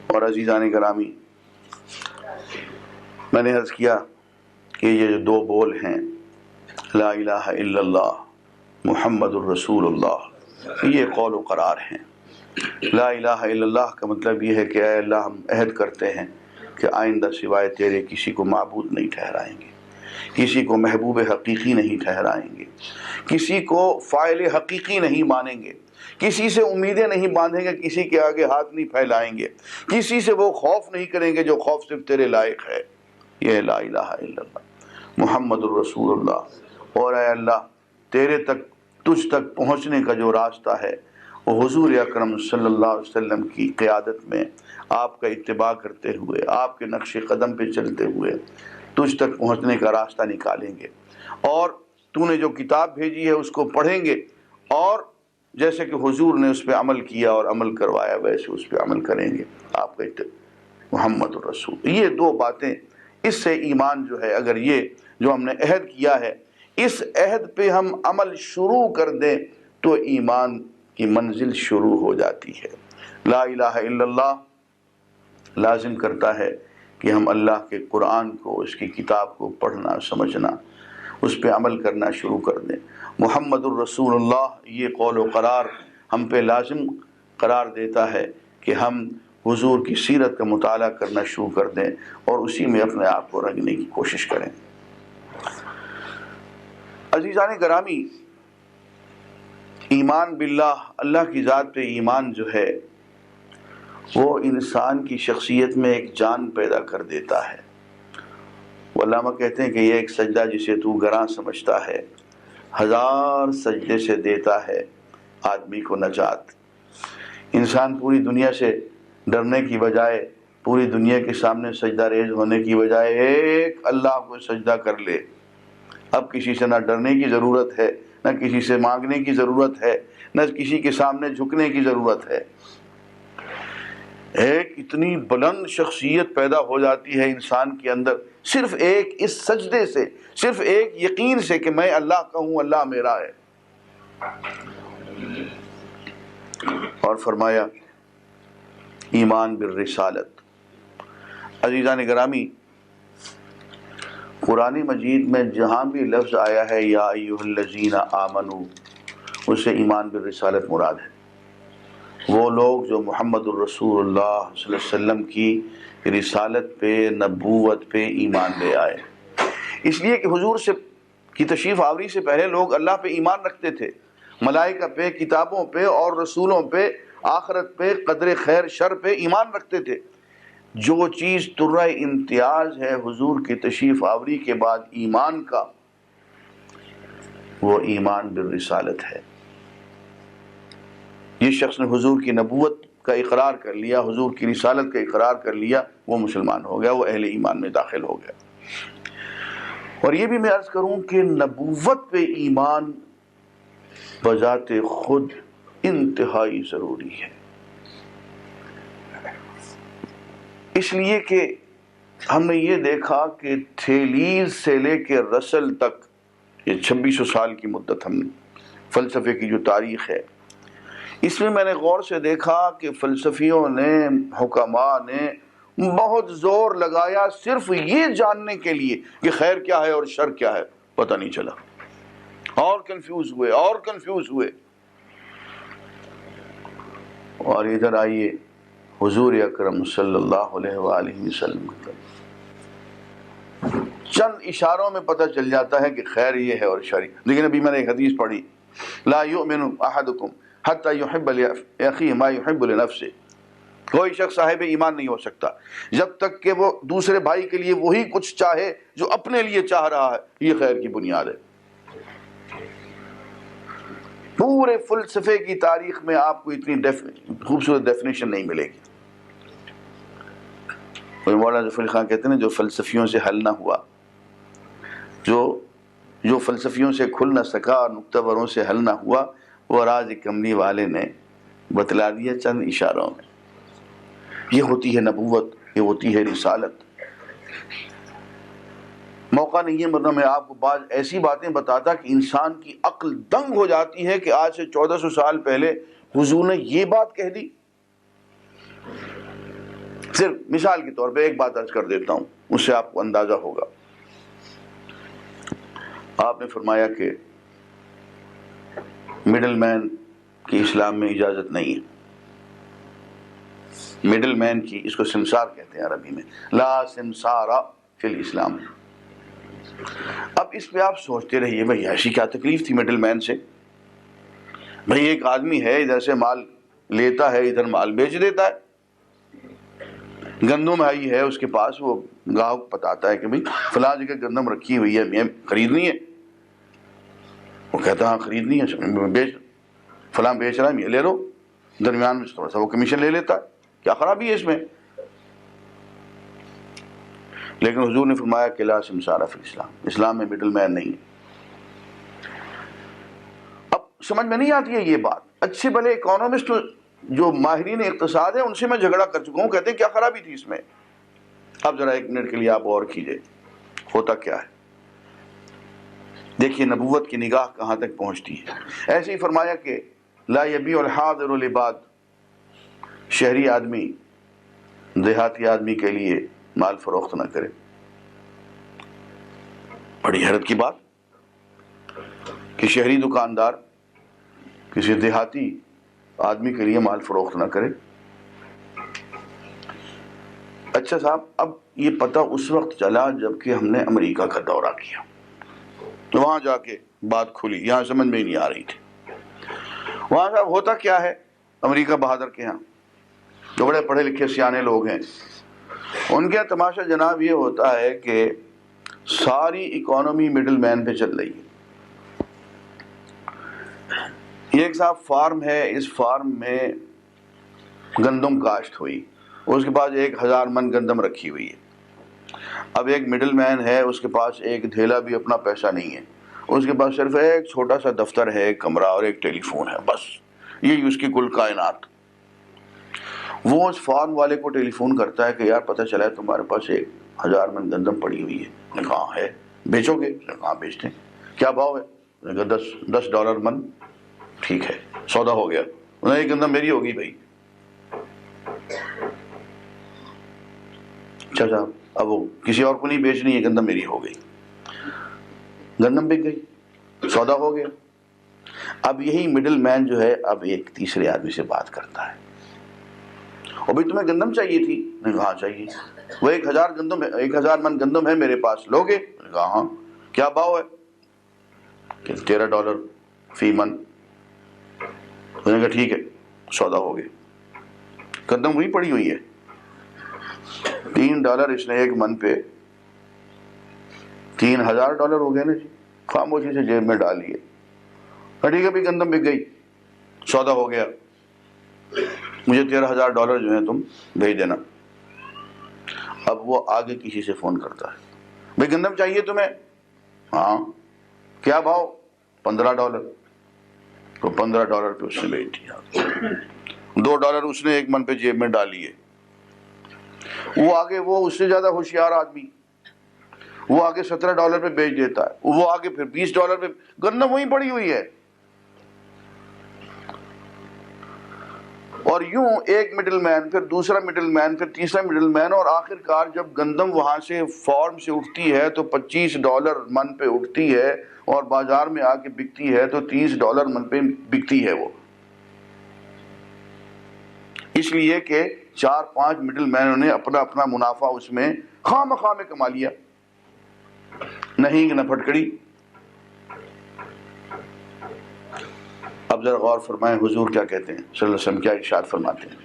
اور عزیزان گرامی، میں نے عرض کیا کہ یہ جو دو بول ہیں، لا الہ الا اللہ محمد الرسول اللہ، یہ قول و قرار ہیں۔ لا الہ الا اللہ کا مطلب یہ ہے کہ اے اللہ ہم عہد کرتے ہیں کہ آئندہ سوائے تیرے کسی کو معبود نہیں ٹھہرائیں گے، کسی کو محبوب حقیقی نہیں ٹھہرائیں گے، کسی کو فاعل حقیقی نہیں مانیں گے، کسی سے امیدیں نہیں باندھیں گے، کسی کے آگے ہاتھ نہیں پھیلائیں گے، کسی سے وہ خوف نہیں کریں گے جو خوف صرف تیرے لائق ہے۔ یہ لا الہ الا اللہ محمد الرسول اللہ۔ اور اے اللہ تجھ تک پہنچنے کا جو راستہ ہے وہ حضور اکرم صلی اللہ علیہ وسلم کی قیادت میں آپ کا اتباع کرتے ہوئے، آپ کے نقش قدم پہ چلتے ہوئے تجھ تک پہنچنے کا راستہ نکالیں گے، اور تو نے جو کتاب بھیجی ہے اس کو پڑھیں گے، اور جیسے کہ حضور نے اس پہ عمل کیا اور عمل کروایا ویسے اس پہ عمل کریں گے۔ آپ کا محمد الرسول، یہ دو باتیں، اس سے ایمان جو ہے، اگر یہ جو ہم نے عہد کیا ہے اس عہد پہ ہم عمل شروع کر دیں تو ایمان کی منزل شروع ہو جاتی ہے۔ لا الہ الا اللہ لازم کرتا ہے کہ ہم اللہ کے قرآن کو، اس کی کتاب کو پڑھنا، سمجھنا، اس پہ عمل کرنا شروع کر دیں۔ محمد الرسول اللہ یہ قول و قرار ہم پہ لازم قرار دیتا ہے کہ ہم حضور کی سیرت کا مطالعہ کرنا شروع کر دیں اور اسی میں اپنے آپ کو رنگنے کی کوشش کریں۔ عزیزان گرامی، ایمان باللہ، اللہ کی ذات پہ ایمان جو ہے وہ انسان کی شخصیت میں ایک جان پیدا کر دیتا ہے۔ علامہ کہتے ہیں کہ یہ ایک سجدہ جسے تو گراں سمجھتا ہے، 1000 سجدے سے دیتا ہے آدمی کو نجات۔ انسان پوری دنیا سے ڈرنے کی بجائے، پوری دنیا کے سامنے سجدہ ریز ہونے کی بجائے ایک اللہ کو سجدہ کر لے، اب کسی سے نہ ڈرنے کی ضرورت ہے، نہ کسی سے مانگنے کی ضرورت ہے، نہ کسی کے سامنے جھکنے کی ضرورت ہے۔ ایک اتنی بلند شخصیت پیدا ہو جاتی ہے انسان کے اندر صرف ایک اس سجدے سے، صرف ایک یقین سے کہ میں اللہ کا ہوں، اللہ میرا ہے۔ اور فرمایا ایمان بالرسالت۔ عزیزان گرامی، قرآن مجید میں جہاں بھی لفظ آیا ہے یا ایھا الذین آمنو، اس سے ایمان بالرسالت مراد ہے۔ وہ لوگ جو محمد الرسول اللہ صلی اللہ علیہ وسلم کی رسالت پہ، نبوت پہ ایمان لے آئے۔ اس لیے کہ حضور سے کی تشریف آوری سے پہلے لوگ اللہ پہ ایمان رکھتے تھے، ملائکہ پہ، کتابوں پہ اور رسولوں پہ، آخرت پہ، قدر خیر شر پہ ایمان رکھتے تھے۔ جو چیز ترہ امتیاز ہے حضور کی تشریف آوری کے بعد ایمان کا، وہ ایمان بالرسالت ہے۔ جس شخص نے حضور کی نبوت کا اقرار کر لیا، حضور کی رسالت کا اقرار کر لیا، وہ مسلمان ہو گیا، وہ اہل ایمان میں داخل ہو گیا۔ اور یہ بھی میں عرض کروں کہ نبوت پہ ایمان بذات خود انتہائی ضروری ہے، اس لیے کہ ہم نے یہ دیکھا کہ تھیلیز سے لے کے رسل تک، یہ 2600 سال کی مدت ہم فلسفے کی جو تاریخ ہے، اس میں نے غور سے دیکھا کہ فلسفیوں نے، حکماء نے بہت زور لگایا صرف یہ جاننے کے لیے کہ خیر کیا ہے اور شر کیا ہے، پتہ نہیں چلا، اور کنفیوز ہوئے۔ اور ادھر آئیے حضور اکرم صلی اللہ علیہ وآلہ وسلم کا چند اشاروں میں پتہ چل جاتا ہے کہ خیر یہ ہے اور شر۔ لیکن ابھی میں نے ایک حدیث پڑھی، لا یؤمن احدکم حتی یحب لاخیہ ما یحب لنفسہ، کوئی شخص صاحب ایمان نہیں ہو سکتا جب تک کہ وہ دوسرے بھائی کے لیے وہی کچھ چاہے جو اپنے لیے چاہ رہا ہے۔ یہ خیر کی بنیاد ہے۔ پورے فلسفے کی تاریخ میں آپ کو اتنی خوبصورت ڈیفینیشن نہیں ملے گی۔ مولانا ظفر علی خان کہتے ہیں جو فلسفیوں سے حل نہ ہوا، جو فلسفیوں سے کھل نہ سکا اور نکتہ وروں سے حل نہ ہوا، وہ راز کملی والے نے بتلا دیا چند اشاروں میں۔ یہ ہوتی ہے نبوت، یہ ہوتی ہے رسالت۔ موقع نہیں ہے ورنہ میں آپ کو بعض ایسی باتیں بتاتا کہ انسان کی عقل دنگ ہو جاتی ہے کہ آج سے 1400 سال پہلے حضور نے یہ بات کہہ دی۔ صرف مثال کے طور پہ ایک بات عرض کر دیتا ہوں، اس سے آپ کو اندازہ ہوگا. آپ نے فرمایا کہ مڈل مین کی اسلام میں اجازت نہیں ہے. مڈل مین کی، اس کو سمسار کہتے ہیں عربی میں، لا سمسارا فی الاسلام. اب اس پہ آپ سوچتے رہیے بھائی ایسی کیا تکلیف تھی مڈل مین سے؟ بھائی ایک آدمی ہے ادھر سے مال لیتا ہے، ادھر مال بیچ دیتا ہے. گندم آئی ہے اس کے پاس، وہ گاہک بتاتا ہے کہ بھائی فلاں جگہ گندم رکھی ہوئی ہے، میں خریدنی ہے. وہ کہتا ہے ہاں خریدنی ہے، بیچ فلاں بیچ رہا ہے، یہ لے لو. درمیان میں تھوڑا سا وہ کمیشن لے لیتا ہے، کیا خرابی ہے اس میں؟ لیکن حضور نے فرمایا کہ لا سمسارہ فی الاسلام، اسلام میں مڈل مین نہیں ہے. اب سمجھ میں نہیں آتی ہے یہ بات. اچھے بھلے اکانومسٹ جو ماہرین اقتصاد ہیں ان سے میں جھگڑا کر چکا ہوں، کہتے ہیں کیا خرابی تھی اس میں. اب ذرا ایک منٹ کے لیے آپ غور کیجئے ہوتا کیا ہے. دیکھیے نبوت کی نگاہ کہاں تک پہنچتی ہے. ایسے ہی فرمایا کہ لا یبیع الحاضر لباد، شہری آدمی دیہاتی آدمی کے لیے مال فروخت نہ کرے. بڑی حیرت کی بات کہ شہری دکاندار کسی دیہاتی آدمی کے لیے مال فروخت نہ کرے. اچھا صاحب، اب یہ پتہ اس وقت چلا جب کہ ہم نے امریکہ کا دورہ کیا، تو وہاں جا کے بات کھلی، یہاں سمجھ میں ہی نہیں آ رہی تھی. وہاں صاحب ہوتا کیا ہے، امریکہ بہادر کے ہاں جو بڑے پڑھے لکھے سیانے لوگ ہیں، ان کے تماشا جناب یہ ہوتا ہے کہ ساری اکانومی مڈل مین پہ چل رہی ہے. یہ ایک صاحب فارم ہے، اس فارم میں گندم کاشت ہوئی، اس کے پاس 1000 من گندم رکھی ہوئی ہے. اب ایک مڈل مین ہے، اس کے پاس ایک دھیلا بھی اپنا پیسہ نہیں ہے، اس کے پاس صرف ایک چھوٹا سا دفتر ہے، ایک کمرہ اور ایک ٹیلی فون ہے، بس یہی اس کی کل کائنات. وہ اس فارم والے کو ٹیلی فون کرتا ہے کہ یار پتہ چلا ہے تمہارے پاس 1000 من گندم پڑی ہوئی ہے. نے کہا ہے، بیچو گے؟ نے کہا بیچتے ہیں. کیا بھاؤ ہے؟ نے کہا $10 من. ٹھیک ہے، سودا ہو گیا. یہ گندم میری ہوگی بھائی. اچھا صاحب، اب وہ کسی اور کو نہیں بیچنی ہے، گندم میری ہو گئی. گندم بک گئی، سودا ہو گیا. اب یہی مڈل مین جو ہے اب ایک تیسرے آدمی سے بات کرتا ہے، اور بھائی تمہیں گندم چاہیے تھی؟ نے کہا ہاں چاہیے. وہ 1000 من گندم ہے میرے پاس، لوگے؟ نے کہا ہاں. کیا بھاؤ ہے؟ کہ $13 فی من. نے کہا ٹھیک ہے، سودا ہو گیا. گندم وہی پڑی ہوئی ہے، $3 اس نے ایک من پہ، $3000 ہو گئے نا جی. خاموشی سے جیب میں ڈال لیے. ٹھیک ہے بھی گندم بک گئی، سودا ہو گیا، مجھے $13,000 جو ہیں تم بھیج دینا. اب وہ آگے کسی سے فون کرتا ہے، بھائی گندم چاہیے تمہیں؟ ہاں. کیا بھاؤ؟ $15. تو $15 پہ اس نے بھیج دیا. $2 اس نے ایک من پہ جیب میں ڈال لیے. وہ آگے وہ اس سے زیادہ ہوشیار آدمی، وہ آگے $17 پہ بیچ دیتا ہے، وہ آگے پھر $20 پہ. گندم وہیں پڑی ہوئی ہے. اور یوں ایک مڈل مین، پھر دوسرا مڈل مین، پھر تیسرا مڈل مین، اور آخر کار جب گندم وہاں سے فارم سے اٹھتی ہے تو $25 من پہ اٹھتی ہے، اور بازار میں آ کے بکتی ہے تو $30 من پہ بکتی ہے. وہ اس لیے کہ 4-5 مڈل مینوں نے اپنا اپنا منافع اس میں خواہ مخواہ میں کما لیا، نہیں کہ نہ پھٹکڑی. اب ذرا غور فرمائیں حضور کیا کہتے ہیں صلی اللہ علیہ وسلم، کیا ارشاد فرماتے ہیں.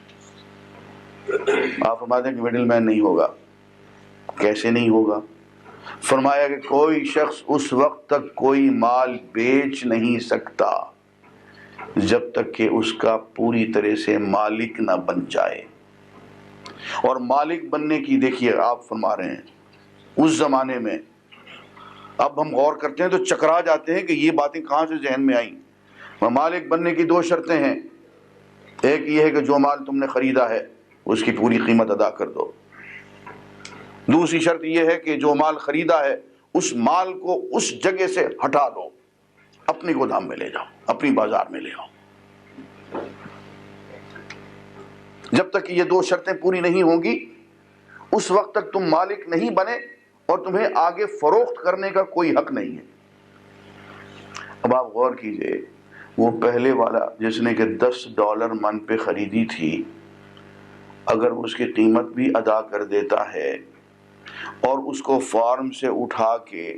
آپ فرماتے ہیں کہ مڈل مین نہیں ہوگا. کیسے نہیں ہوگا؟ فرمایا کہ کوئی شخص اس وقت تک کوئی مال بیچ نہیں سکتا جب تک کہ اس کا پوری طرح سے مالک نہ بن جائے. اور مالک بننے کی دیکھیے آپ فرما رہے ہیں اس زمانے میں، اب ہم غور کرتے ہیں تو چکرا جاتے ہیں کہ یہ باتیں کہاں سے ذہن میں آئیں. مالک بننے کی 2 شرطیں ہیں. ایک یہ ہے کہ جو مال تم نے خریدا ہے اس کی پوری قیمت ادا کر دو. دوسری شرط یہ ہے کہ جو مال خریدا ہے اس مال کو اس جگہ سے ہٹا دو، اپنی گودام میں لے جاؤ، اپنی بازار میں لے آؤ. جب تک کہ یہ 2 شرطیں پوری نہیں ہوں گی اس وقت تک تم مالک نہیں بنے اور تمہیں آگے فروخت کرنے کا کوئی حق نہیں ہے۔ اب آپ غور کیجئے، وہ پہلے والا جس نے کہ $10 من پہ خریدی تھی، اگر اس کی قیمت بھی ادا کر دیتا ہے اور اس کو فارم سے اٹھا کے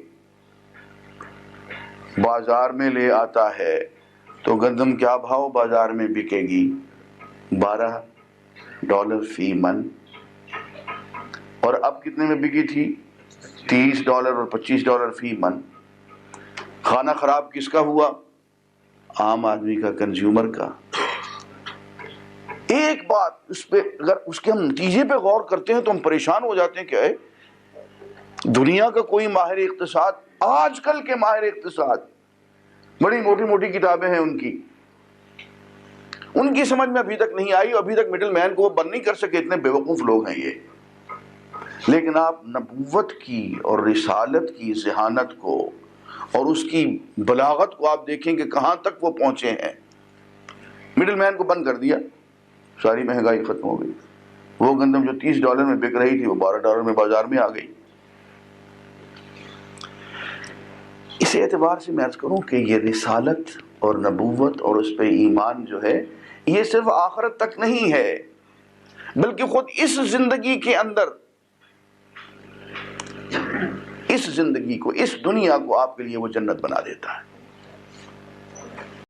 بازار میں لے آتا ہے تو گندم کیا بھاؤ بازار میں بکے گی؟ $12 فی من۔ اور اب کتنے میں بکی تھی؟ $30 اور $25 فی من۔ کھانا خراب کس کا ہوا؟ عام آدمی کا، کنزیومر کا۔ ایک بات اس پہ اگر اس کے ہم نتیجے پہ غور کرتے ہیں تو ہم پریشان ہو جاتے ہیں کہ دنیا کا کوئی ماہر اقتصاد، آج کل کے ماہر اقتصاد، بڑی موٹی موٹی کتابیں ہیں ان کی سمجھ میں ابھی تک نہیں آئی، ابھی تک مڈل مین کو وہ بند نہیں کر سکے، اتنے بیوقوف لوگ ہیں یہ۔ لیکن آپ نبوت کی اور رسالت کی ذہانت کو اور اس کی بلاغت کو آپ دیکھیں کہ کہاں تک وہ پہنچے ہیں۔ مڈل مین کو بند کر دیا، ساری مہنگائی ختم ہو گئی، وہ گندم جو $30 میں بک رہی تھی وہ $12 میں بازار میں آ گئی۔ اس اعتبار سے میں عرض کروں کہ یہ رسالت اور نبوت اور اس پہ ایمان جو ہے یہ صرف آخرت تک نہیں ہے، بلکہ خود اس زندگی کے اندر، اس زندگی کو، اس دنیا کو آپ کے لیے وہ جنت بنا دیتا ہے۔